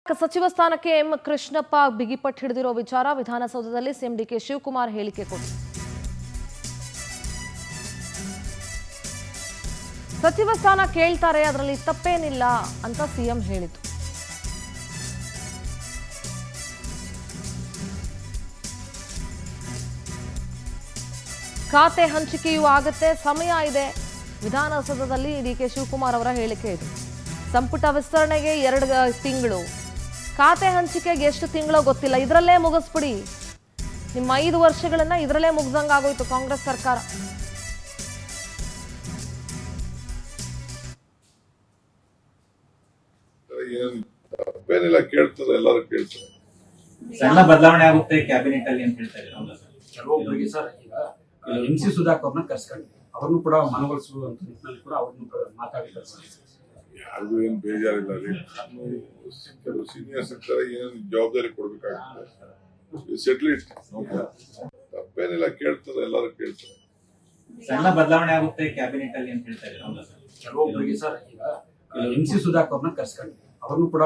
ಸಚಿವ ಸ್ಥಾನಕ್ಕೆ ಎಂ ಕೃಷ್ಣಪ್ಪ ಬಿಗಿಪಟ್ಟು ಹಿಡಿದಿರೋ ವಿಚಾರ ವಿಧಾನಸೌಧದಲ್ಲಿ ಸಿಎಂ ಡಿಕೆ ಶಿವಕುಮಾರ್ ಹೇಳಿಕೆ ಕೊಟ್ಟರು. ಸಚಿವ ಸ್ಥಾನ ಕೇಳ್ತಾರೆ, ಅದರಲ್ಲಿ ತಪ್ಪೇನಿಲ್ಲ ಅಂತ ಸಿಎಂ ಹೇಳಿದ್ರು. ಖಾತೆ ಹಂಚಿಕೆಯೂ ಆಗುತ್ತೆ, ಸಮಯ ಇದೆ. ವಿಧಾನಸೌಧದಲ್ಲಿ ಡಿಕೆ ಶಿವಕುಮಾರ್ ಅವರ ಹೇಳಿಕೆ ಇದು. ಸಂಪುಟ ವಿಸ್ತರಣೆಗೆ 2 ತಿಂಗಳು, ಖಾತೆ ಹಂಚಿಕೆಗೆ ಎಷ್ಟು ತಿಂಗಳೋ ಗೊತ್ತಿಲ್ಲ, ಇದರಲ್ಲೇ ಮುಗಿಸ್ಬಿಡಿ. ನಿಮ್ಮ 5 ವರ್ಷಗಳನ್ನ ಇದರಲ್ಲೇ ಮುಗ್ದಂಗಾಗೋಯ್ತು ಕಾಂಗ್ರೆಸ್ ಸರ್ಕಾರ. ತಪ್ಪೇನಿಲ್ಲ, ಕೇಳ್ತಾರೆ, ಎಲ್ಲರೂ ಕೇಳ್ತಾರೆ. ಸಣ್ಣ ಬದಲಾವಣೆ ಆಗುತ್ತೆ ಕ್ಯಾಬಿನೆಟ್ ಅಲ್ಲಿ ಅಂತ ಹೇಳ್ತಾರೆ. ಕೆಲವೊಬ್ಬರಿಗೆ ಸರ್ ಈಗ MC ಸುಧಾಕರ್ ಅವ್ರನ್ನ ಕರ್ಸ್ಕೊಂಡು ಅವ್ರನ್ನು ಕೂಡ ಮನವೊಲಿಸುವಂತ ನಿಟ್ಟಿನಲ್ಲಿ ಕೂಡ ಅವ್ರನ್ನು ಮಾತಾಡಿ ಕರ್ಸ್ಕೊಂಡು ಯಾರಿಗೂ ಏನು ಬೇಜಾರಿಲ್ಲ ರೀ. ಕೆಲವು ಸೀನಿಯರ್ಸ್ ಇರ್ತಾರೆ, ಏನೇನು ಜವಾಬ್ದಾರಿ ಕೊಡ್ಬೇಕಾಗುತ್ತೆ, ಸೆಟ್ಲ್ ಇಟ್. ತಪ್ಪೇನಿಲ್ಲ, ಕೇಳ್ತಾರೆ, ಎಲ್ಲರೂ ಕೇಳ್ತಾರೆ. ಸಣ್ಣ ಬದಲಾವಣೆ ಆಗುತ್ತೆ ಕ್ಯಾಬಿನೆಟ್ ಅಲ್ಲಿ ಅಂತ ಹೇಳ್ತಾರೆ. ಕೆಲವೊಬ್ಬರಿಗೆ ಸರ್ ಈಗ MC ಸುಧಾಕರ್ ಅವ್ರನ್ನ ಕರ್ಸ್ಕೊಂಡು ಅವ್ರನ್ನು ಕೂಡ